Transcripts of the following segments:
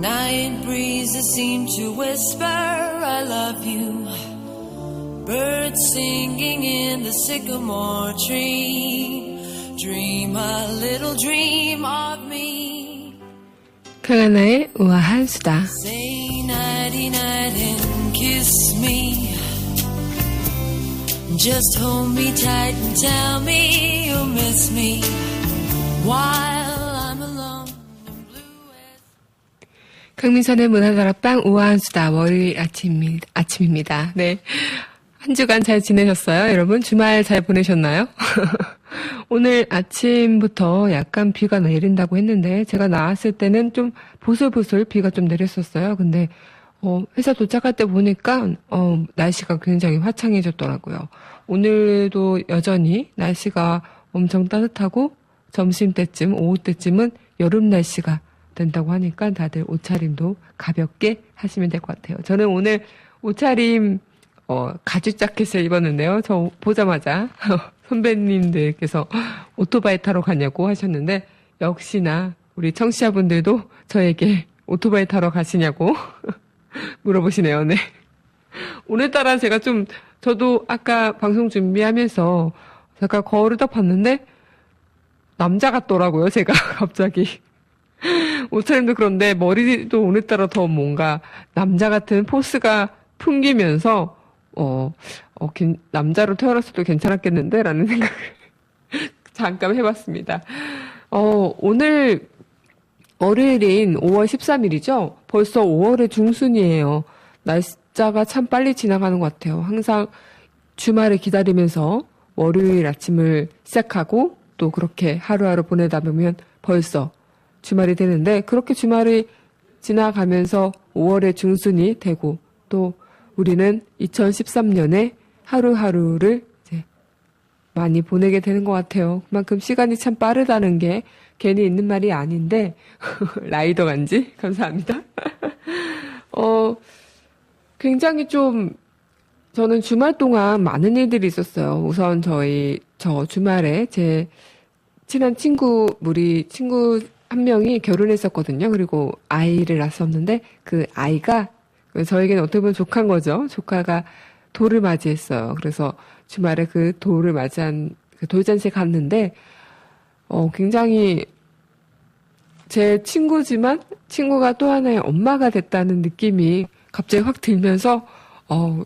Night breezes seem to whisper, I love you. Birds singing in the sycamore tree. Dream a little dream of me. 강하나의 우아한 수다. Say nighty night and kiss me. Just hold me tight and tell me you'll miss me while I'm alone and blue as... 강민선의 문화다락방 우아한 수다 월요일 아침입니다. 네. 한 주간 잘 지내셨어요? 여러분 주말 잘 보내셨나요? 오늘 아침부터 약간 비가 내린다고 했는데 제가 나왔을 때는 좀 보슬보슬 비가 좀 내렸었어요. 근데 회사 도착할 때 보니까 날씨가 굉장히 화창해졌더라고요. 오늘도 여전히 날씨가 엄청 따뜻하고 점심때쯤, 오후 때쯤은 여름 날씨가 된다고 하니까 다들 옷차림도 가볍게 하시면 될 것 같아요. 저는 오늘 옷차림 가죽 자켓을 입었는데요. 저 보자마자 선배님들께서 오토바이 타러 가냐고 하셨는데 역시나 우리 청취자분들도 저에게 오토바이 타러 가시냐고 물어보시네요. 네. 오늘따라 제가 저도 아까 방송 준비하면서 잠깐 거울을 딱 봤는데 남자 같더라고요. 제가 갑자기 옷차림도 그런데 머리도 오늘따라 더 뭔가 남자 같은 포스가 풍기면서 남자로 태어났어도 괜찮았겠는데? 라는 생각을 잠깐 해봤습니다. 오늘 월요일인 5월 13일이죠? 벌써 5월의 중순이에요. 날짜가 참 빨리 지나가는 것 같아요. 항상 주말을 기다리면서 월요일 아침을 시작하고 또 그렇게 하루하루 보내다 보면 벌써 주말이 되는데 그렇게 주말이 지나가면서 5월의 중순이 되고 또 우리는 2013년에 하루하루를 이제 많이 보내게 되는 것 같아요. 그만큼 시간이 참 빠르다는 게 괜히 있는 말이 아닌데 라이더 간지 감사합니다. 굉장히 저는 주말 동안 많은 일들이 있었어요. 우선 저 주말에 제 친한 친구 한 명이 결혼했었거든요. 그리고 아이를 낳았었는데 그 아이가 저에게는 어떻게 보면 조카인 거죠. 조카가 돌을 맞이했어요. 그래서 주말에 그 돌을 맞이한 그 돌잔치에 갔는데 굉장히 제 친구지만 친구가 또 하나의 엄마가 됐다는 느낌이 갑자기 확 들면서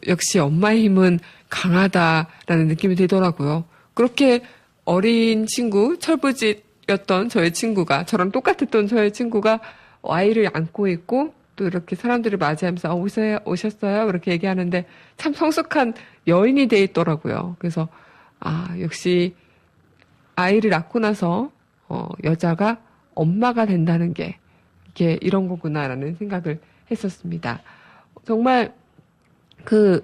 역시 엄마의 힘은 강하다라는 느낌이 들더라고요. 그렇게 어린 친구, 철부지였던 저의 친구가 저랑 똑같았던 저의 친구가 아이를 안고 있고 또 이렇게 사람들을 맞이하면서 오셨어요? 그렇게 얘기하는데 참 성숙한 여인이 돼 있더라고요. 그래서 역시 아이를 낳고 나서 여자가 엄마가 된다는 게 이게 이런 거구나라는 생각을 했었습니다. 정말 그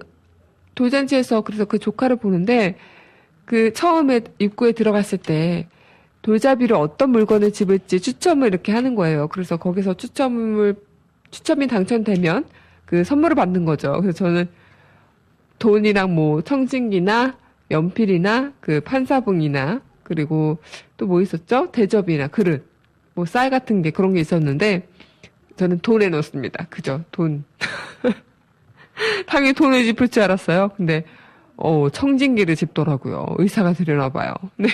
돌잔치에서 그래서 그 조카를 보는데 그 처음에 입구에 들어갔을 때 돌잡이를 어떤 물건을 집을지 추첨을 이렇게 하는 거예요. 그래서 거기서 추첨이 당첨되면 그 선물을 받는 거죠. 그래서 저는 돈이랑 뭐 청진기나 연필이나 그 판사봉이나 그리고 또 뭐 있었죠? 대접이나 그릇, 뭐 쌀 같은 게 그런 게 있었는데 저는 돈에 넣었습니다. 그죠? 돈. 당연히 돈을 짚을 줄 알았어요. 근데 청진기를 짚더라고요. 의사가 되려나 봐요. 네.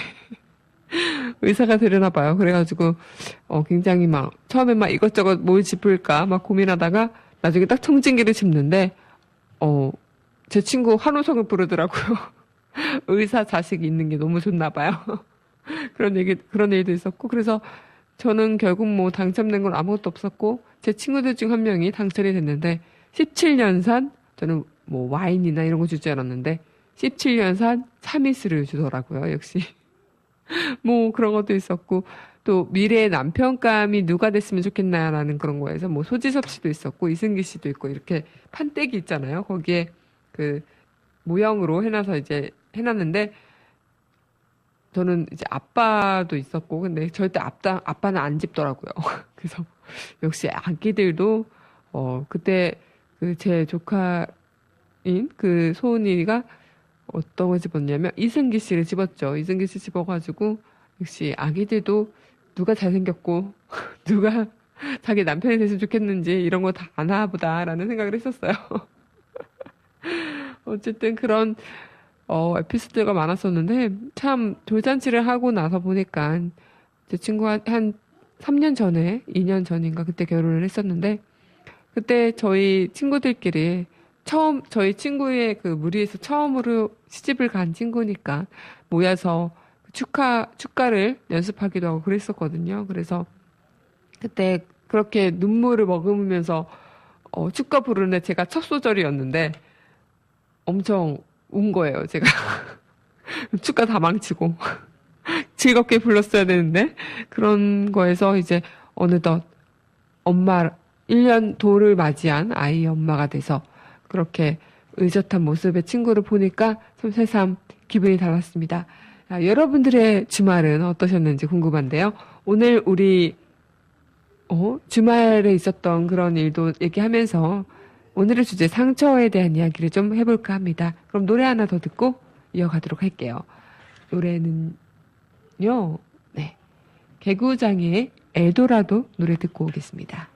의사가 되려나 봐요. 그래가지고 굉장히 처음에 이것저것 뭘 짚을까 막 고민하다가 나중에 딱 청진기를 짚는데 제 친구 환호성을 부르더라고요. 의사 자식이 있는 게 너무 좋나 봐요. 그런 얘기도 있었고 그래서 저는 결국 당첨된 건 아무것도 없었고 제 친구들 중 한 명이 당첨이 됐는데 17년산 저는 와인이나 이런 거 줄 줄 알았는데 17년산 참이슬을 주더라고요. 역시 그런 것도 있었고 또 미래의 남편감이 누가 됐으면 좋겠나라는 그런 거에서 소지섭 씨도 있었고 이승기 씨도 있고 이렇게 판때기 있잖아요. 거기에 그 모형으로 해놔서 이제 해놨는데 저는 이제 아빠도 있었고 근데 절대 아빠는 안 집더라고요. 그래서 역시 아기들도 그때 그 제 조카인 그 소은이가 어떤 걸 집었냐면 이승기 씨를 집었죠. 이승기 씨 집어가지고 역시 아기들도 누가 잘생겼고 누가 자기 남편이 됐으면 좋겠는지 이런 거 다 아나 보다라는 생각을 했었어요. 어쨌든 그런 에피소드가 많았었는데 참 돌잔치를 하고 나서 보니까 제 친구가 한 3년 전에 2년 전인가 그때 결혼을 했었는데 그때 저희 친구들끼리 저희 친구의 그 무리에서 처음으로 시집을 간 친구니까 모여서 축가를 연습하기도 하고 그랬었거든요. 그래서 그때 그렇게 눈물을 머금으면서 축가 부르는데 제가 첫 소절이었는데 엄청 운 거예요, 제가. 축가 다 망치고. 즐겁게 불렀어야 되는데. 그런 거에서 이제 어느덧 1년 도를 맞이한 아이의 엄마가 돼서 그렇게 의젓한 모습의 친구를 보니까 참 새삼 기분이 달랐습니다. 여러분들의 주말은 어떠셨는지 궁금한데요. 오늘 우리 주말에 있었던 그런 일도 얘기하면서 오늘의 주제 상처에 대한 이야기를 좀 해볼까 합니다. 그럼 노래 하나 더 듣고 이어가도록 할게요. 노래는요, 네. 개구장의 엘도라도 노래 듣고 오겠습니다.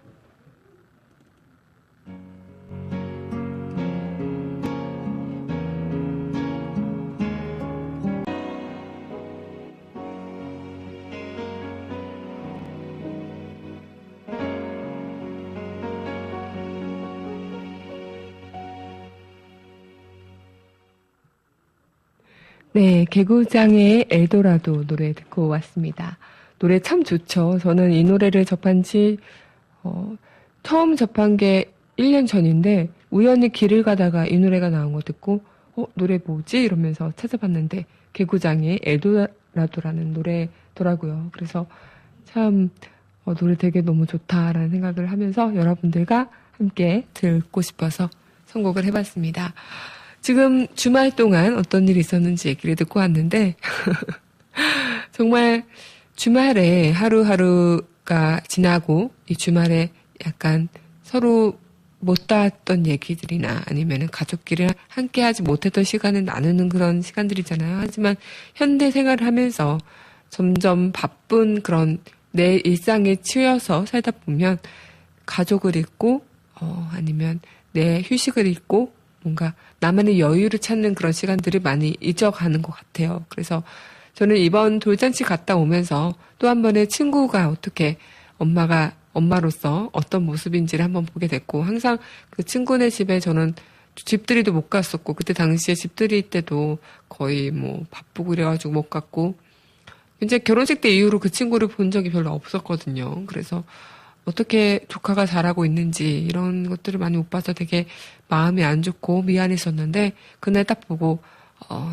네, 개구장의 엘도라도 노래 듣고 왔습니다. 노래 참 좋죠. 저는 이 노래를 접한 지 처음 접한 게 1년 전인데 우연히 길을 가다가 이 노래가 나온 거 듣고 노래 뭐지? 이러면서 찾아봤는데 개구장의 엘도라도라는 노래더라고요. 그래서 참 노래 되게 너무 좋다라는 생각을 하면서 여러분들과 함께 듣고 싶어서 선곡을 해봤습니다. 지금 주말 동안 어떤 일이 있었는지 얘기를 듣고 왔는데 정말 주말에 하루하루가 지나고 이 주말에 약간 서로 못 닿았던 얘기들이나 아니면 가족끼리 함께 하지 못했던 시간을 나누는 그런 시간들이잖아요. 하지만 현대 생활을 하면서 점점 바쁜 그런 내 일상에 치여서 살다 보면 가족을 잊고 아니면 내 휴식을 잊고 뭔가 나만의 여유를 찾는 그런 시간들을 많이 잊어가는 것 같아요. 그래서 저는 이번 돌잔치 갔다 오면서 또 한 번의 친구가 어떻게 엄마로서 어떤 모습인지를 한번 보게 됐고, 항상 그 친구네 집에 저는 집들이도 못 갔었고, 그때 당시에 집들이 때도 거의 바쁘고 그래가지고 못 갔고, 이제 결혼식 때 이후로 그 친구를 본 적이 별로 없었거든요. 그래서 어떻게 조카가 잘하고 있는지 이런 것들을 많이 못 봐서 되게 마음이 안 좋고 미안했었는데 그날 딱 보고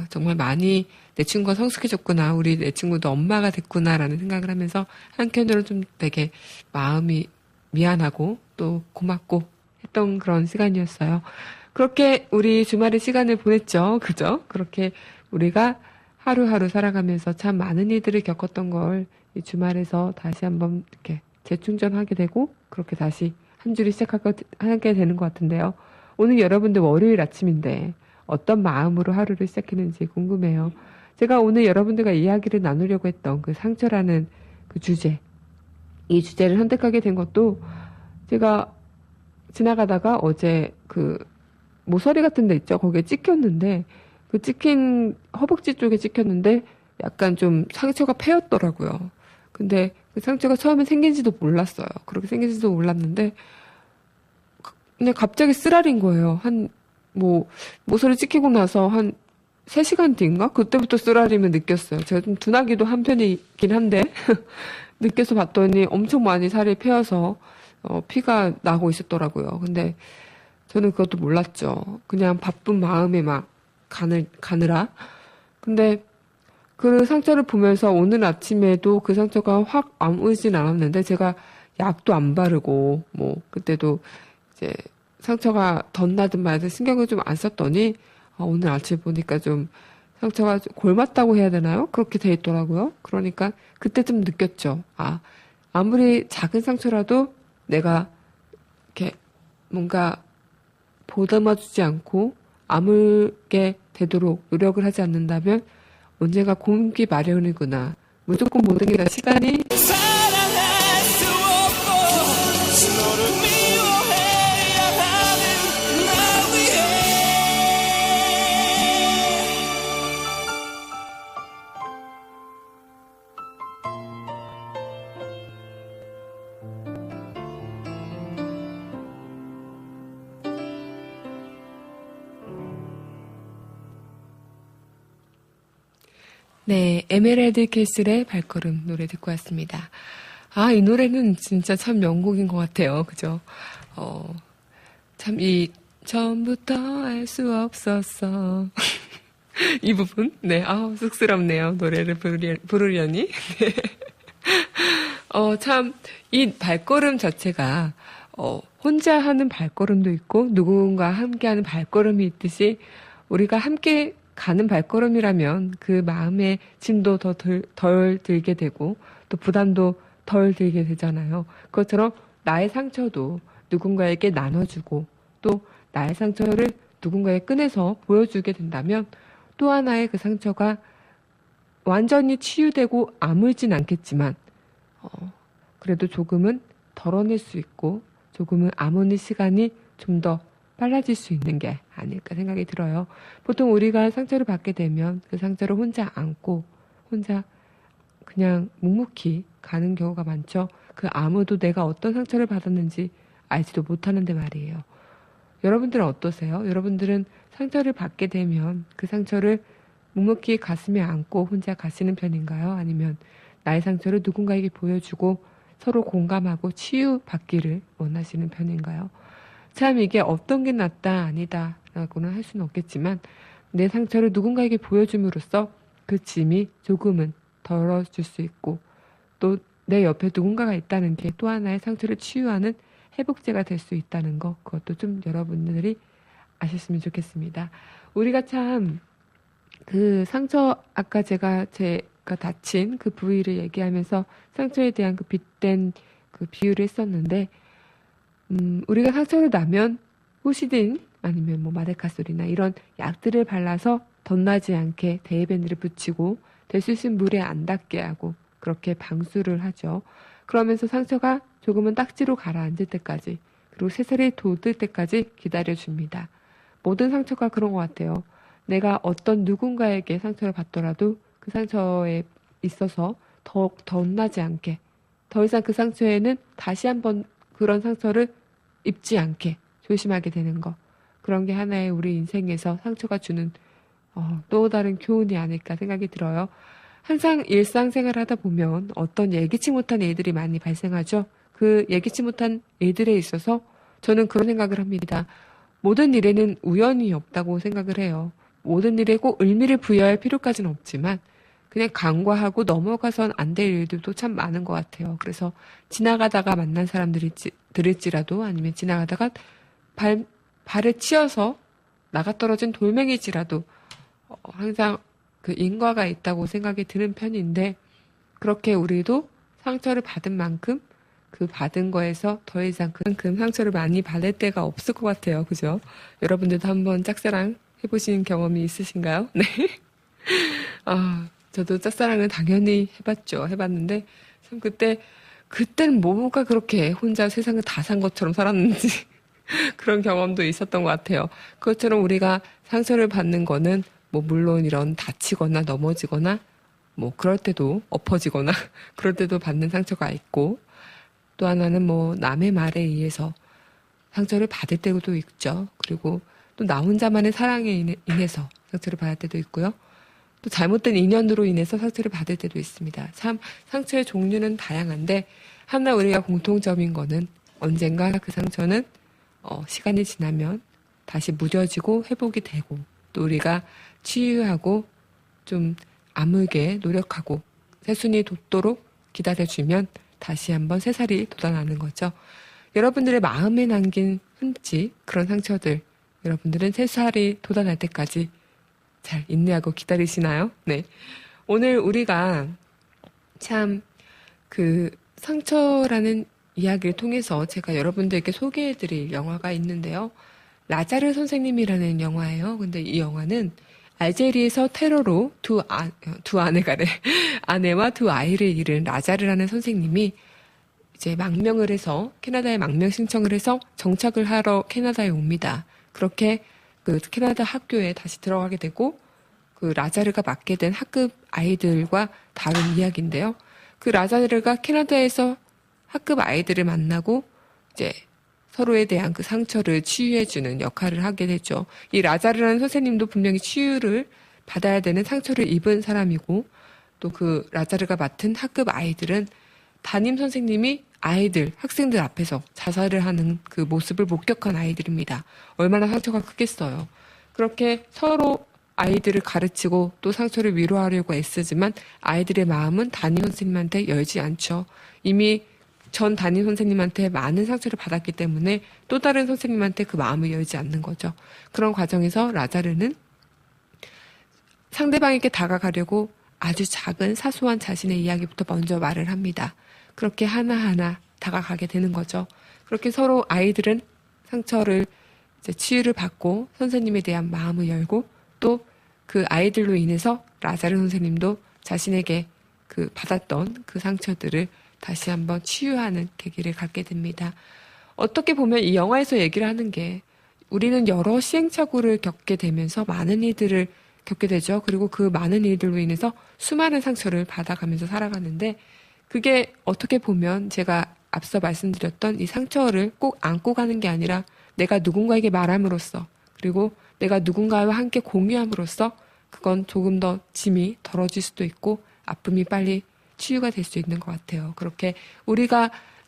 정말 많이 내 친구가 성숙해졌구나, 우리 내 친구도 엄마가 됐구나라는 생각을 하면서 한편으로 좀 되게 마음이 미안하고 또 고맙고 했던 그런 시간이었어요. 그렇게 우리 주말의 시간을 보냈죠. 그죠? 그렇게 우리가 하루하루 살아가면서 참 많은 일들을 겪었던 걸 이 주말에서 다시 한번 이렇게 재충전하게 되고 그렇게 다시 한 주를 시작하게 되는 것 같은데요. 오늘 여러분들 월요일 아침인데 어떤 마음으로 하루를 시작했는지 궁금해요. 제가 오늘 여러분들과 이야기를 나누려고 했던 그 상처라는 그 주제, 이 주제를 선택하게 된 것도 제가 지나가다가 어제 그 모서리 같은 데 있죠. 거기에 찍혔는데 그 찍힌 허벅지 쪽에 찍혔는데 약간 좀 상처가 패였더라고요. 근데 그 상처가 처음에 생긴지도 몰랐어요. 그렇게 생긴지도 몰랐는데 그냥 갑자기 쓰라린 거예요. 모서리 찍히고 나서 한 3시간 뒤인가? 그때부터 쓰라림을 느꼈어요. 제가 좀 둔하기도 한 편이긴 한데 느껴서 봤더니 엄청 많이 살이 패여서 피가 나고 있었더라고요. 근데 저는 그것도 몰랐죠. 그냥 바쁜 마음에 막 가느라. 근데 그 상처를 보면서 오늘 아침에도 그 상처가 확 아물진 않았는데 제가 약도 안 바르고 그때도 이제 상처가 덧나든 말든 신경을 좀 안 썼더니 오늘 아침 보니까 좀 상처가 좀 골맞다고 해야 되나요? 그렇게 돼 있더라고요. 그러니까 그때 좀 느꼈죠. 아무리 작은 상처라도 내가 이렇게 뭔가 보듬어주지 않고 아물게 되도록 노력을 하지 않는다면 언젠가 곰기 마련이구나. 무조건 모든 게 다 시간이 사랑할 수 없고 네, 에메랄드 캐슬의 발걸음 노래 듣고 왔습니다. 아, 이 노래는 진짜 참 명곡인 것 같아요. 그죠? 참, 처음부터 알 수 없었어. 이 부분? 네, 쑥스럽네요. 노래를 부르려니. 네. 참, 이 발걸음 자체가, 혼자 하는 발걸음도 있고, 누군가 함께 하는 발걸음이 있듯이, 우리가 함께 가는 발걸음이라면 그 마음의 짐도 덜 들게 되고, 또 부담도 덜 들게 되잖아요. 그것처럼 나의 상처도 누군가에게 나눠주고, 또 나의 상처를 누군가에 꺼내서 보여주게 된다면, 또 하나의 그 상처가 완전히 치유되고 아물진 않겠지만, 그래도 조금은 덜어낼 수 있고 조금은 아무는 시간이 좀 더 빨라질 수 있는 게 아닐까 생각이 들어요. 보통 우리가 상처를 받게 되면 그 상처를 혼자 안고 혼자 그냥 묵묵히 가는 경우가 많죠. 그 아무도 내가 어떤 상처를 받았는지 알지도 못하는데 말이에요. 여러분들은 어떠세요? 여러분들은 상처를 받게 되면 그 상처를 묵묵히 가슴에 안고 혼자 가시는 편인가요? 아니면 나의 상처를 누군가에게 보여주고 서로 공감하고 치유받기를 원하시는 편인가요? 참 이게 어떤 게 낫다 아니다 라고는 할 수는 없겠지만 내 상처를 누군가에게 보여줌으로써 그 짐이 조금은 덜어질 수 있고 또 내 옆에 누군가가 있다는 게 또 하나의 상처를 치유하는 회복제가 될 수 있다는 거 그것도 좀 여러분들이 아셨으면 좋겠습니다. 우리가 참 그 상처 아까 제가 다친 그 부위를 얘기하면서 상처에 대한 그 빗댄 그 비유를 했었는데 우리가 상처를 나면 호시딘 아니면 뭐 마데카솔이나 이런 약들을 발라서 덧나지 않게 데이밴드를 붙이고 될 수 있으면 물에 안 닿게 하고 그렇게 방수를 하죠. 그러면서 상처가 조금은 딱지로 가라앉을 때까지 그리고 새살이 돋을 때까지 기다려줍니다. 모든 상처가 그런 것 같아요. 내가 어떤 누군가에게 상처를 받더라도 그 상처에 있어서 더욱 덧나지 않게 더 이상 그 상처에는 다시 한번 그런 상처를 입지 않게 조심하게 되는 거 그런 게 하나의 우리 인생에서 상처가 주는 또 다른 교훈이 아닐까 생각이 들어요. 항상 일상생활 하다 보면 어떤 예기치 못한 일들이 많이 발생하죠. 그 예기치 못한 일들에 있어서 저는 그런 생각을 합니다. 모든 일에는 우연이 없다고 생각을 해요. 모든 일에 꼭 의미를 부여할 필요까지는 없지만 그냥 간과하고 넘어가선 안 될 일들도 참 많은 것 같아요. 그래서 지나가다가 만난 사람들일지라도 아니면 지나가다가 발에 치여서 나가 떨어진 돌멩이지라도 항상 그 인과가 있다고 생각이 드는 편인데 그렇게 우리도 상처를 받은 만큼 그 받은 거에서 더 이상 그만큼 상처를 많이 받을 때가 없을 것 같아요. 그죠? 여러분들도 한번 짝사랑 해보신 경험이 있으신가요? 네. 저도 짝사랑은 당연히 해봤는데, 참 그때는 뭐가 그렇게 혼자 세상을 다 산 것처럼 살았는지, 그런 경험도 있었던 것 같아요. 그것처럼 우리가 상처를 받는 거는, 뭐, 물론 이런 다치거나 넘어지거나, 뭐, 그럴 때도 엎어지거나, 그럴 때도 받는 상처가 있고, 또 하나는 뭐, 남의 말에 의해서 상처를 받을 때도 있죠. 그리고 또 나 혼자만의 사랑에 인해서 상처를 받을 때도 있고요. 또 잘못된 인연으로 인해서 상처를 받을 때도 있습니다. 참 상처의 종류는 다양한데 하나 우리가 공통점인 거는 언젠가 그 상처는 시간이 지나면 다시 무뎌지고 회복이 되고 또 우리가 치유하고 좀 아물게 노력하고 새순이 돋도록 기다려주면 다시 한번 새살이 돋아나는 거죠. 여러분들의 마음에 남긴 흠집 그런 상처들 여러분들은 새살이 돋아날 때까지 잘 인내하고 기다리시나요? 네. 오늘 우리가 참 그 상처라는 이야기를 통해서 제가 여러분들께 소개해드릴 영화가 있는데요. 라자르 선생님이라는 영화예요. 근데 이 영화는 알제리에서 테러로 아내와 두 아이를 잃은 라자르라는 선생님이 이제 망명을 해서 캐나다에 망명 신청을 해서 정착을 하러 캐나다에 옵니다. 그렇게 그 캐나다 학교에 다시 들어가게 되고 그 라자르가 맡게 된 학급 아이들과 다룬 이야기인데요. 그 라자르가 캐나다에서 학급 아이들을 만나고 이제 서로에 대한 그 상처를 치유해주는 역할을 하게 되죠. 이 라자르라는 선생님도 분명히 치유를 받아야 되는 상처를 입은 사람이고 또 그 라자르가 맡은 학급 아이들은 담임 선생님이 아이들, 학생들 앞에서 자살을 하는 그 모습을 목격한 아이들입니다. 얼마나 상처가 크겠어요. 그렇게 서로 아이들을 가르치고 또 상처를 위로하려고 애쓰지만 아이들의 마음은 담임 선생님한테 열지 않죠. 이미 전 담임 선생님한테 많은 상처를 받았기 때문에 또 다른 선생님한테 그 마음을 열지 않는 거죠. 그런 과정에서 라자르는 상대방에게 다가가려고 아주 작은 사소한 자신의 이야기부터 먼저 말을 합니다. 그렇게 하나하나 다가가게 되는 거죠. 그렇게 서로 아이들은 상처를 이제 치유를 받고 선생님에 대한 마음을 열고 또 그 아이들로 인해서 라자르 선생님도 자신에게 그 받았던 그 상처들을 다시 한번 치유하는 계기를 갖게 됩니다. 어떻게 보면 이 영화에서 얘기를 하는 게 우리는 여러 시행착오를 겪게 되면서 많은 일들을 겪게 되죠. 그리고 그 많은 일들로 인해서 수많은 상처를 받아가면서 살아가는데 그게 어떻게 보면 제가 앞서 말씀드렸던 이 상처를 꼭 안고 가는 게 아니라 내가 누군가에게 말함으로써 그리고 내가 누군가와 함께 공유함으로써 그건 조금 더 짐이 덜어질 수도 있고 아픔이 빨리 치유가 될 수 있는 것 같아요. 그렇게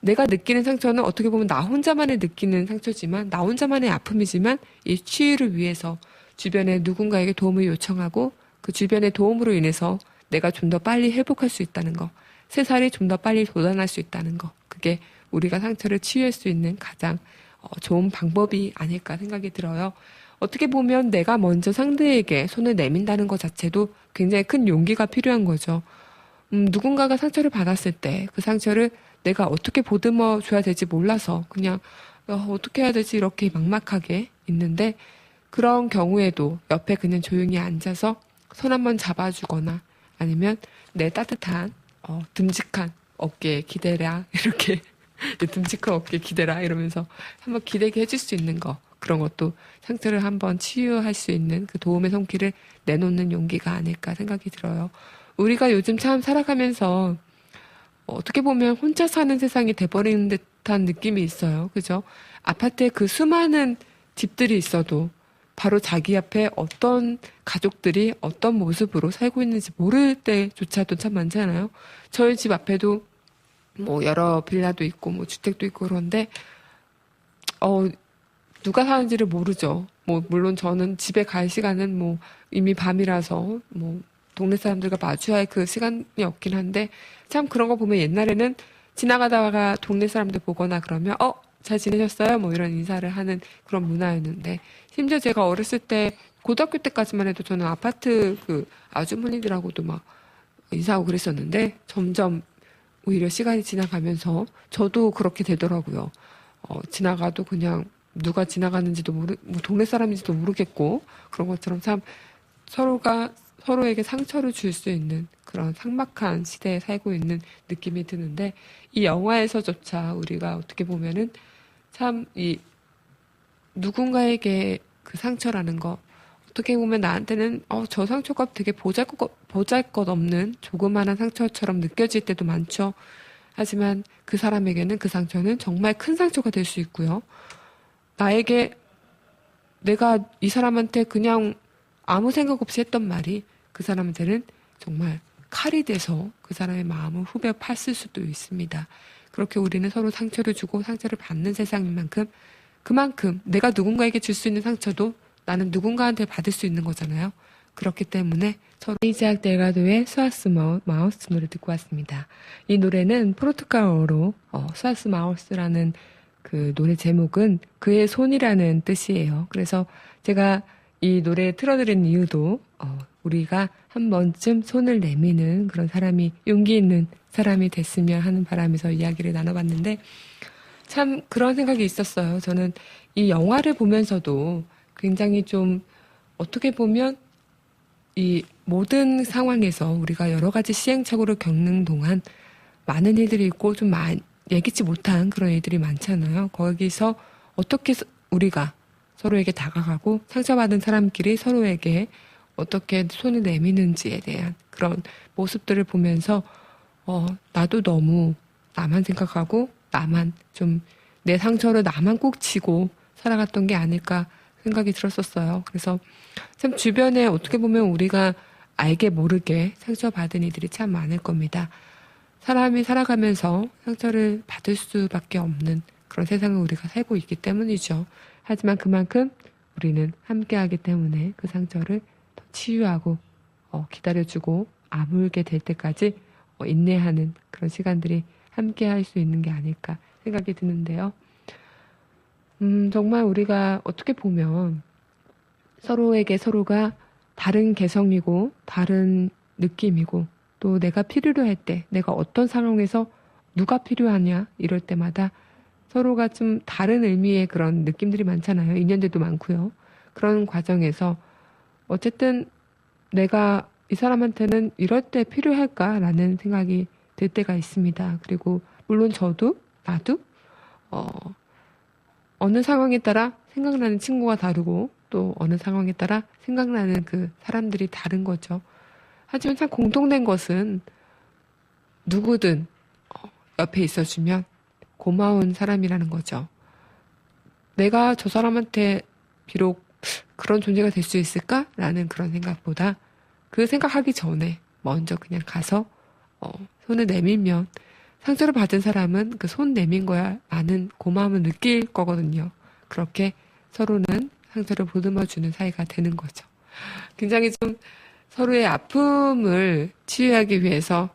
내가 느끼는 상처는 어떻게 보면 나 혼자만의 느끼는 상처지만 나 혼자만의 아픔이지만 이 치유를 위해서 주변에 누군가에게 도움을 요청하고 그 주변의 도움으로 인해서 내가 좀 더 빨리 회복할 수 있다는 거, 새살이 좀 더 빨리 돋아날 수 있다는 거, 그게 우리가 상처를 치유할 수 있는 가장 좋은 방법이 아닐까 생각이 들어요. 어떻게 보면 내가 먼저 상대에게 손을 내민다는 것 자체도 굉장히 큰 용기가 필요한 거죠. 누군가가 상처를 받았을 때 그 상처를 내가 어떻게 보듬어 줘야 될지 몰라서 그냥 어떻게 해야 되지 이렇게 막막하게 있는데 그런 경우에도 옆에 그냥 조용히 앉아서 손 한번 잡아주거나 아니면 내 따뜻한 듬직한 어깨에 기대라 이렇게 듬직한 어깨에 기대라 이러면서 한번 기대게 해줄 수 있는 거 그런 것도 상처를 한번 치유할 수 있는 그 도움의 손길을 내놓는 용기가 아닐까 생각이 들어요. 우리가 요즘 참 살아가면서 어떻게 보면 혼자 사는 세상이 돼버리는 듯한 느낌이 있어요. 그죠? 아파트에 그 수많은 집들이 있어도 바로 자기 앞에 어떤 가족들이 어떤 모습으로 살고 있는지 모를 때조차도 참 많잖아요. 저희 집 앞에도 뭐 여러 빌라도 있고 뭐 주택도 있고 그런데 누가 사는지를 모르죠. 뭐 물론 저는 집에 갈 시간은 뭐 이미 밤이라서 뭐 동네 사람들과 마주할 그 시간이 없긴 한데 참 그런 거 보면 옛날에는 지나가다가 동네 사람들 보거나 그러면 잘 지내셨어요? 뭐 이런 인사를 하는 그런 문화였는데 심지어 제가 어렸을 때 고등학교 때까지만 해도 저는 아파트 그 아주머니들하고도 막 인사하고 그랬었는데 점점 오히려 시간이 지나가면서 저도 그렇게 되더라고요. 지나가도 그냥 누가 지나가는지도 뭐 동네 사람인지도 모르겠고 그런 것처럼 참 서로가 서로에게 상처를 줄 수 있는 그런 삭막한 시대에 살고 있는 느낌이 드는데 이 영화에서조차 우리가 어떻게 보면은 참 이 누군가에게 그 상처라는 거 어떻게 보면 나한테는 저 상처가 되게 보잘것 없는 조그마한 상처처럼 느껴질 때도 많죠. 하지만 그 사람에게는 그 상처는 정말 큰 상처가 될 수 있고요. 나에게 내가 이 사람한테 그냥 아무 생각 없이 했던 말이 그 사람한테는 정말 칼이 돼서 그 사람의 마음을 후벼 팠을 수도 있습니다. 그렇게 우리는 서로 상처를 주고 상처를 받는 세상인 만큼 그만큼 내가 누군가에게 줄 수 있는 상처도 나는 누군가한테 받을 수 있는 거잖아요. 그렇기 때문에 서로 이자악 델가도의 스와스 마우스 노래 듣고 왔습니다. 이 노래는 포르투갈어로 스와스 마우스라는 그 노래 제목은 그의 손이라는 뜻이에요. 그래서 제가 이 노래 틀어드린 이유도 우리가 한 번쯤 손을 내미는 그런 사람이 용기 있는 사람이 됐으면 하는 바람에서 이야기를 나눠봤는데 참 그런 생각이 있었어요. 저는 이 영화를 보면서도 굉장히 좀 어떻게 보면 이 모든 상황에서 우리가 여러 가지 시행착오를 겪는 동안 많은 일들이 있고 좀 예기치 못한 그런 일들이 많잖아요. 거기서 어떻게 우리가 서로에게 다가가고 상처받은 사람끼리 서로에게 어떻게 손을 내미는지에 대한 그런 모습들을 보면서 나도 너무 나만 생각하고 나만 좀 내 상처를 나만 꼭 지고 살아갔던 게 아닐까 생각이 들었었어요. 그래서 참 주변에 어떻게 보면 우리가 알게 모르게 상처받은 이들이 참 많을 겁니다. 사람이 살아가면서 상처를 받을 수밖에 없는 그런 세상을 우리가 살고 있기 때문이죠. 하지만 그만큼 우리는 함께하기 때문에 그 상처를 더 치유하고 기다려주고 아물게 될 때까지 인내하는 그런 시간들이 함께할 수 있는 게 아닐까 생각이 드는데요. 정말 우리가 어떻게 보면 서로에게 서로가 다른 개성이고 다른 느낌이고 또 내가 필요로 할 때 내가 어떤 상황에서 누가 필요하냐 이럴 때마다 서로가 좀 다른 의미의 그런 느낌들이 많잖아요. 인연들도 많고요. 그런 과정에서 어쨌든 내가 이 사람한테는 이럴 때 필요할까라는 생각이 들 때가 있습니다. 그리고 물론 나도 어느 상황에 따라 생각나는 친구가 다르고 또 어느 상황에 따라 생각나는 그 사람들이 다른 거죠. 하지만 참 공통된 것은 누구든 옆에 있어주면 고마운 사람이라는 거죠. 내가 저 사람한테 비록 그런 존재가 될 수 있을까라는 그런 생각보다 그 생각하기 전에 먼저 그냥 가서 손을 내밀면 상처를 받은 사람은 그 손 내민 거야 많은 고마움을 느낄 거거든요. 그렇게 서로는 상처를 보듬어주는 사이가 되는 거죠. 굉장히 좀 서로의 아픔을 치유하기 위해서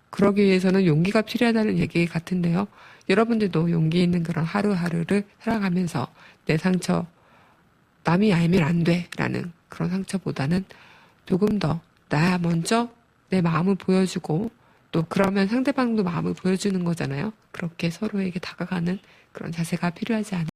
그러기 위해서는 용기가 필요하다는 얘기 같은데요. 여러분들도 용기 있는 그런 하루하루를 살아가면서 내 상처 남이 알면 안 돼라는 그런 상처보다는 조금 더 나 먼저 내 마음을 보여주고 또 그러면 상대방도 마음을 보여주는 거잖아요. 그렇게 서로에게 다가가는 그런 자세가 필요하지 않을까.